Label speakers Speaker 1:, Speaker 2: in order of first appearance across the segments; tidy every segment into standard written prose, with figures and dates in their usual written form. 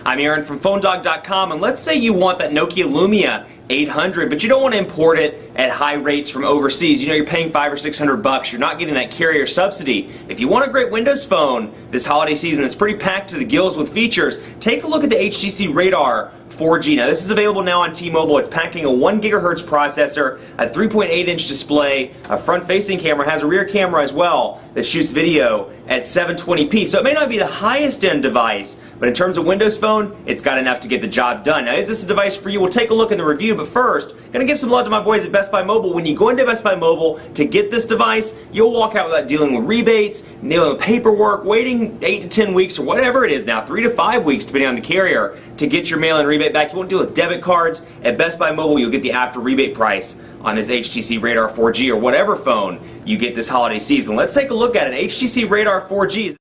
Speaker 1: I'm Aaron from PhoneDog.com, and let's say you want that Nokia Lumia 800, but you don't want to import it at high rates from overseas. You know, you're paying $500 or $600. You're not getting that carrier subsidy. If you want a great Windows phone this holiday season that's pretty packed to the gills with features, take a look at the HTC Radar 4G. Now, this is available now on T-Mobile. It's packing a 1 GHz processor, a 3.8-inch display, a front-facing camera, has a rear camera as well that shoots video at 720p. So it may not be the highest-end device, but in terms of Windows Phone, it's got enough to get the job done. Now, is this a device for you? We'll take a look in the review, but first, I'm going to give some love to my boys at Best Buy Mobile. When you go into Best Buy Mobile to get this device, you'll walk out without dealing with rebates, dealing with paperwork, waiting 8 to 10 weeks, or whatever it is now, 3 to 5 weeks, depending on the carrier, to get your mail-in rebate back. You won't deal with debit cards. At Best Buy Mobile, you'll get the after rebate price on this HTC Radar 4G or whatever phone you get this holiday season. Let's take a look at it. HTC Radar 4G.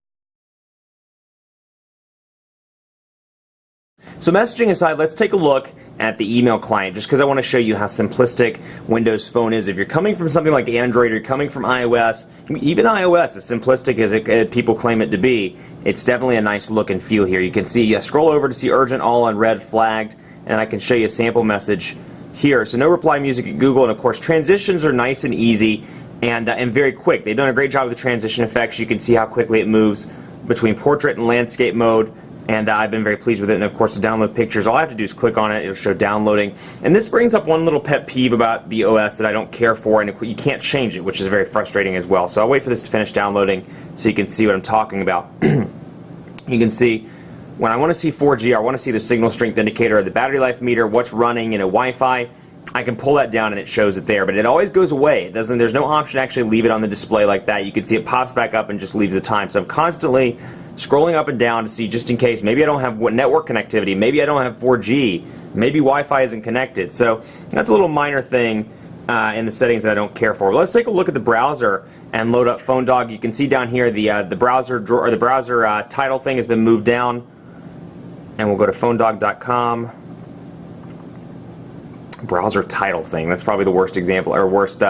Speaker 1: So messaging aside, let's take a look at the email client, just because I want to show you how simplistic Windows Phone is. If you're coming from something like Android or you're coming from iOS, even iOS, as simplistic as people claim it to be, it's definitely a nice look and feel here. You can see, scroll over to see urgent, all on red flagged, and I can show you a sample message here. So no reply music at Google, and of course transitions are nice and easy and very quick. They've done a great job with the transition effects. You can see how quickly it moves between portrait and landscape mode. And I've been very pleased with it. And of course, to download pictures, all I have to do is click on it. It'll show downloading. And this brings up one little pet peeve about the OS that I don't care for, and you can't change it, which is very frustrating as well. So I'll wait for this to finish downloading so you can see what I'm talking about. You can see when I want to see 4G, I want to see the signal strength indicator, the battery life meter, what's running, Wi-Fi. I can pull that down and it shows it there, but it always goes away. It doesn't. There's no option to actually leave it on the display like that. You can see it pops back up and just leaves the time. So I'm constantly scrolling up and down to see, just in case, maybe I don't have network connectivity, maybe I don't have 4G, maybe Wi-Fi isn't connected. So that's a little minor thing in the settings that I don't care for. But let's take a look at the browser and load up PhoneDog. You can see down here the browser drawer, or the browser title thing has been moved down, and we'll go to PhoneDog.com. Browser title thing. That's probably the worst example or worst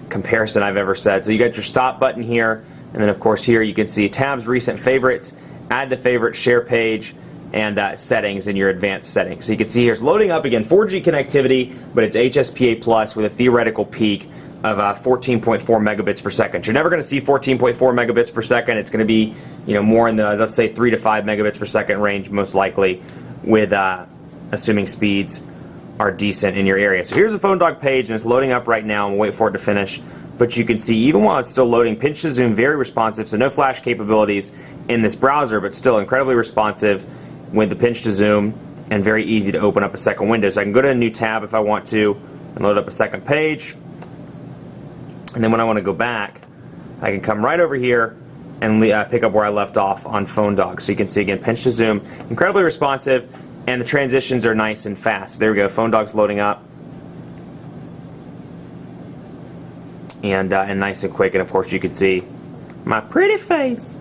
Speaker 1: comparison I've ever said. So you got your stop button here. And then, of course, here you can see tabs, recent favorites, add to favorites, share page, and settings in your advanced settings. So you can see here's loading up again 4G connectivity, but it's HSPA plus with a theoretical peak of 14.4 megabits per second. You're never going to see 14.4 megabits per second. It's going to be, more in the, let's say, 3 to 5 megabits per second range, most likely, with assuming speeds are decent in your area. So here's the PhoneDog page, and it's loading up right now. We'll wait for it to finish. But you can see, even while it's still loading, pinch to zoom, very responsive, so no flash capabilities in this browser, but still incredibly responsive with the pinch to zoom, and very easy to open up a second window. So I can go to a new tab if I want to, and load up a second page. And then when I want to go back, I can come right over here and pick up where I left off on PhoneDog. So you can see, again, pinch to zoom, incredibly responsive, and the transitions are nice and fast. There we go, PhoneDog's loading up. And nice and quick, and of course you can see my pretty face.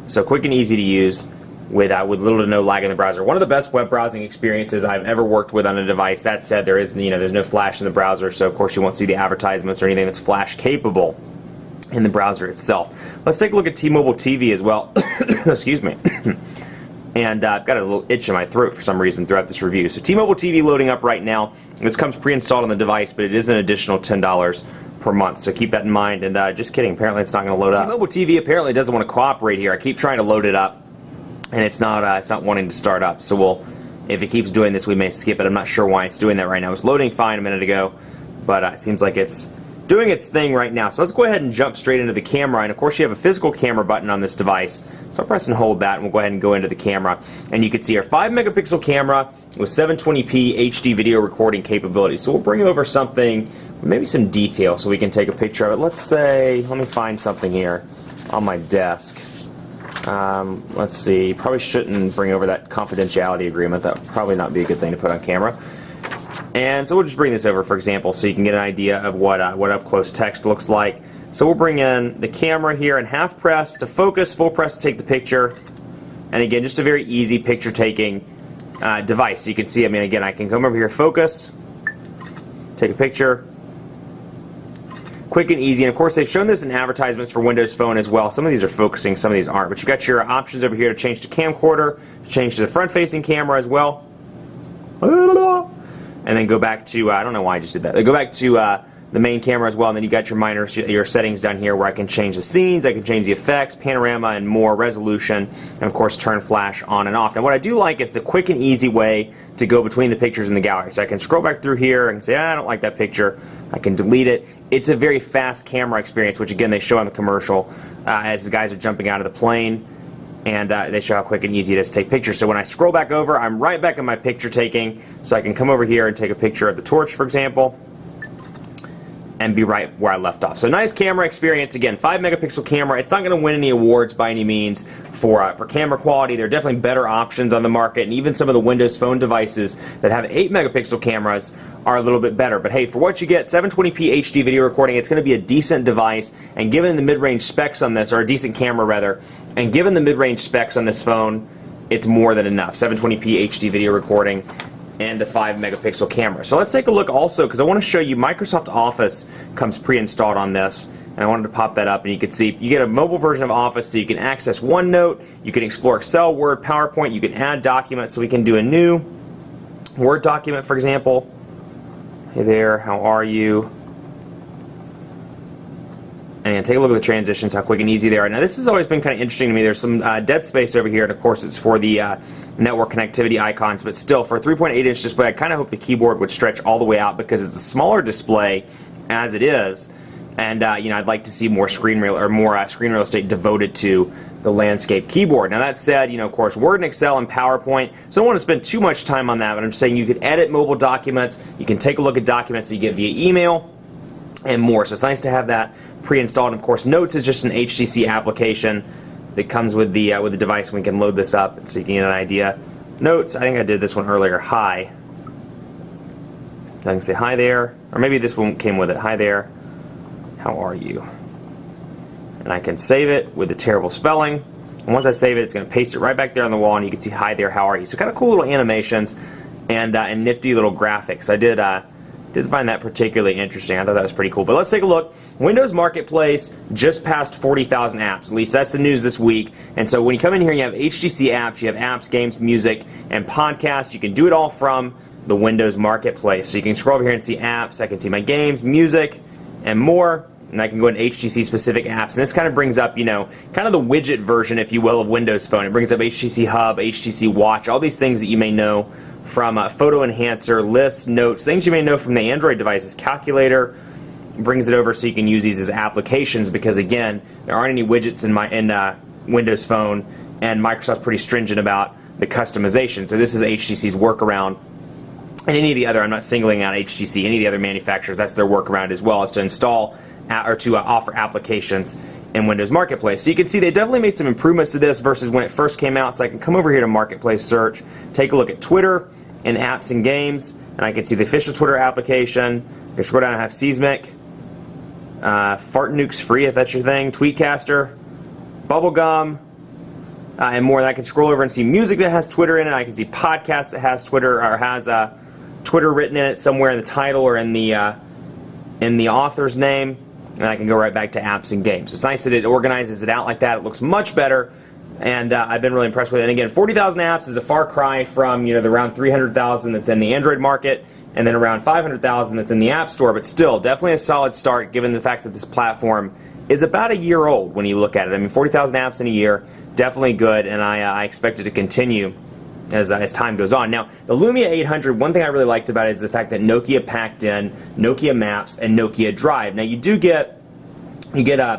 Speaker 1: So quick and easy to use with little to no lag in the browser. One of the best web browsing experiences I've ever worked with on a device. That said, there's no flash in the browser, so of course you won't see the advertisements or anything that's flash capable in the browser itself. Let's take a look at T-Mobile TV as well. Excuse me. And I've got a little itch in my throat for some reason throughout this review. So T-Mobile TV loading up right now. This comes pre-installed on the device, but it is an additional $10 per month, so keep that in mind. And just kidding, apparently it's not going to load up. T-Mobile TV apparently doesn't want to cooperate here. I keep trying to load it up, and it's not wanting to start up. So if it keeps doing this, we may skip it. I'm not sure why it's doing that right now. It was loading fine a minute ago, but it seems like it's doing its thing right now. So let's go ahead and jump straight into the camera. And of course you have a physical camera button on this device. So I'll press and hold that, and we'll go ahead and go into the camera. And you can see our 5 megapixel camera with 720p HD video recording capability. So we'll bring over something, maybe some detail, so we can take a picture of it. Let's say, let me find something here on my desk. Let's see, probably shouldn't bring over that confidentiality agreement. That would probably not be a good thing to put on camera. And so we'll just bring this over, for example, so you can get an idea of what up-close text looks like. So we'll bring in the camera here and half press to focus, full press to take the picture. And again, just a very easy picture-taking device. So you can see, again, I can come over here, focus, take a picture. quick and easy. And of course, they've shown this in advertisements for Windows Phone as well. Some of these are focusing, some of these aren't. But you've got your options over here to change to camcorder, to change to the front-facing camera as well. And then go back to, I don't know why I just did that. Go back to the main camera as well, and then you got your settings down here where I can change the scenes, I can change the effects, panorama, and more resolution, and of course turn flash on and off. Now what I do like is the quick and easy way to go between the pictures in the gallery. So I can scroll back through here and say, I don't like that picture. I can delete it. It's a very fast camera experience, which again they show on the commercial as the guys are jumping out of the plane. And they show how quick and easy it is to take pictures. So when I scroll back over, I'm right back in my picture taking. So I can come over here and take a picture of the torch, for example, and be right where I left off. So nice camera experience. Again, 5-megapixel camera. It's not going to win any awards by any means for camera quality. There are definitely better options on the market, and even some of the Windows Phone devices that have 8-megapixel cameras are a little bit better. But hey, for what you get, 720p HD video recording, it's going to be a decent device, and given the mid-range specs on this, or a decent camera rather, and given the mid-range specs on this phone, it's more than enough. 720p HD video recording and a 5-megapixel camera. So let's take a look also, because I want to show you Microsoft Office comes pre-installed on this, and I wanted to pop that up, and you can see you get a mobile version of Office, so you can access OneNote, you can explore Excel, Word, PowerPoint, you can add documents, so we can do a new Word document, for example. Hey there, how are you? And take a look at the transitions, how quick and easy they are. Now this has always been kind of interesting to me. There's some dead space over here, and of course it's for the network connectivity icons, but still, for a 3.8-inch display, I kind of hope the keyboard would stretch all the way out because it's a smaller display as it is, and you know, I'd like to see more screen real estate devoted to the landscape keyboard. Now that said, you know, of course, Word and Excel and PowerPoint, so I don't want to spend too much time on that, but I'm saying you could edit mobile documents, you can take a look at documents that you get via email, and more. So it's nice to have that pre-installed. And of course, Notes is just an HTC application that comes with the device. We can load this up so you can get an idea. Notes, I think I did this one earlier. Hi. I can say hi there, or maybe this one came with it. Hi there. How are you? And I can save it with the terrible spelling. And once I save it, it's going to paste it right back there on the wall, and you can see hi there. How are you? So kind of cool little animations and nifty little graphics. I did find that particularly interesting. I thought that was pretty cool. But let's take a look. Windows Marketplace just passed 40,000 apps. At least that's the news this week. And so when you come in here and you have HTC apps, you have apps, games, music, and podcasts. You can do it all from the Windows Marketplace. So you can scroll over here and see apps. I can see my games, music, and more. And I can go into HTC specific apps. And this kind of brings up, you know, kind of the widget version, if you will, of Windows Phone. It brings up HTC Hub, HTC Watch, all these things that you may know from Photo Enhancer, lists, notes, things you may know from the Android devices. Calculator brings it over so you can use these as applications, because again, there aren't any widgets in Windows Phone, and Microsoft's pretty stringent about the customization. So this is HTC's workaround. And any of the other, I'm not singling out HTC, any of the other manufacturers, that's their workaround as well, is to install or to offer applications in Windows Marketplace. So you can see they definitely made some improvements to this versus when it first came out. So I can come over here to Marketplace Search, take a look at Twitter and apps and games, and I can see the official Twitter application. I can scroll down and have Seismic, Fart Nukes Free if that's your thing, Tweetcaster, Bubblegum, and more. And I can scroll over and see music that has Twitter in it. I can see podcasts that has Twitter or has Twitter written in it somewhere in the title or in the author's name. And I can go right back to apps and games. It's nice that it organizes it out like that. It looks much better, and I've been really impressed with it. And again, 40,000 apps is a far cry from, you know, the around 300,000 that's in the Android market, and then around 500,000 that's in the App Store. But still, definitely a solid start given the fact that this platform is about a year old when you look at it. I mean, 40,000 apps in a year, definitely good, and I expect it to continue as time goes on. Now, the Lumia 800, one thing I really liked about it is the fact that Nokia packed in Nokia Maps and Nokia Drive. Now, you get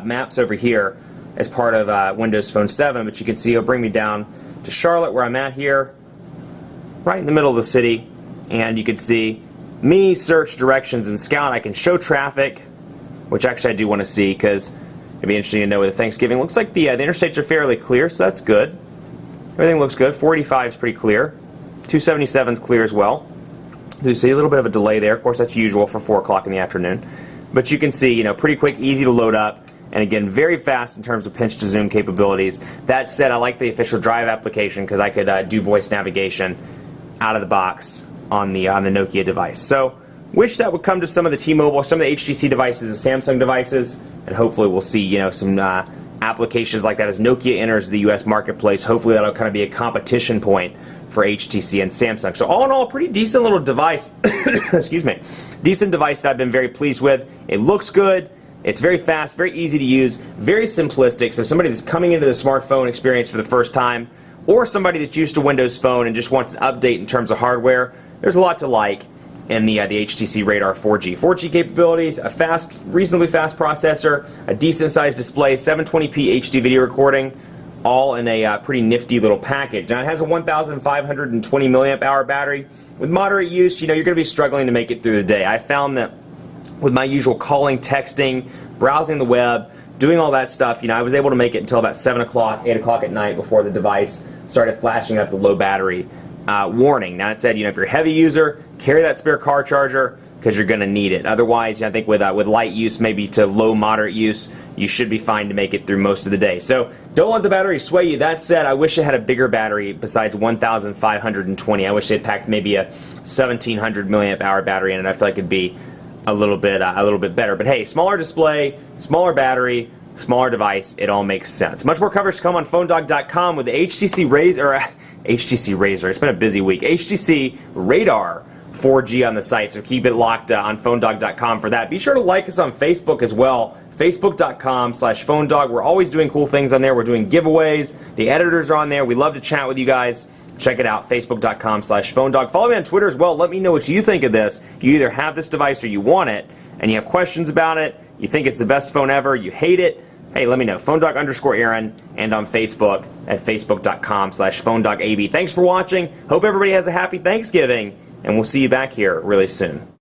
Speaker 1: Maps over here as part of Windows Phone 7, but you can see it'll bring me down to Charlotte, where I'm at here, right in the middle of the city, and you can see me, search, directions, and scout. I can show traffic, which actually I do want to see because it'd be interesting to know with Thanksgiving. Looks like the interstates are fairly clear, so that's good. Everything looks good. 485 is pretty clear. 277 is clear as well. You see a little bit of a delay there. Of course, that's usual for 4 o'clock in the afternoon. But you can see, you know, pretty quick, easy to load up, and again, very fast in terms of pinch to zoom capabilities. That said, I like the official Drive application because I could do voice navigation out of the box on the Nokia device. So Wish that would come to some of the T-Mobile, some of the HTC devices, the Samsung devices, and hopefully we'll see, you know, some applications like that as Nokia enters the U.S. marketplace. Hopefully that'll kind of be a competition point for HTC and Samsung. So all in all, pretty decent little device. Excuse me. Decent device that I've been very pleased with. It looks good. It's very fast, very easy to use, very simplistic. So somebody that's coming into the smartphone experience for the first time, or somebody that's used to Windows Phone and just wants an update in terms of hardware, there's a lot to like in the HTC Radar 4G. 4G capabilities, a fast, reasonably fast processor, a decent sized display, 720p HD video recording, all in a pretty nifty little package. Now it has a 1,520 milliamp hour battery. With moderate use, you know, you're going to be struggling to make it through the day. I found that with my usual calling, texting, browsing the web, doing all that stuff, you know, I was able to make it until about 7 o'clock, 8 o'clock at night before the device started flashing up the low battery warning. Now it said, you know, if you're a heavy user, carry that spare car charger because you're going to need it. Otherwise, I think with light use, maybe to low moderate use, you should be fine to make it through most of the day. So don't let the battery sway you. That said, I wish it had a bigger battery besides 1,520. I wish they packed maybe a 1,700 milliamp hour battery in it. I feel like it'd be a little bit better. But hey, smaller display, smaller battery, smaller device, it all makes sense. Much more coverage to come on PhoneDog.com with the HTC Razor. It's been a busy week. HTC Radar 4G on the site, so keep it locked on PhoneDog.com for that. Be sure to like us on Facebook as well. Facebook.com/PhoneDog. We're always doing cool things on there. We're doing giveaways. The editors are on there. We love to chat with you guys. Check it out, Facebook.com/PhoneDog. Follow me on Twitter as well. Let me know what you think of this. You either have this device or you want it, and you have questions about it. You think it's the best phone ever. You hate it. Hey, let me know. PhoneDog_Aaron, and on Facebook at Facebook.com/PhoneDogAB. Thanks for watching. Hope everybody has a happy Thanksgiving, and we'll see you back here really soon.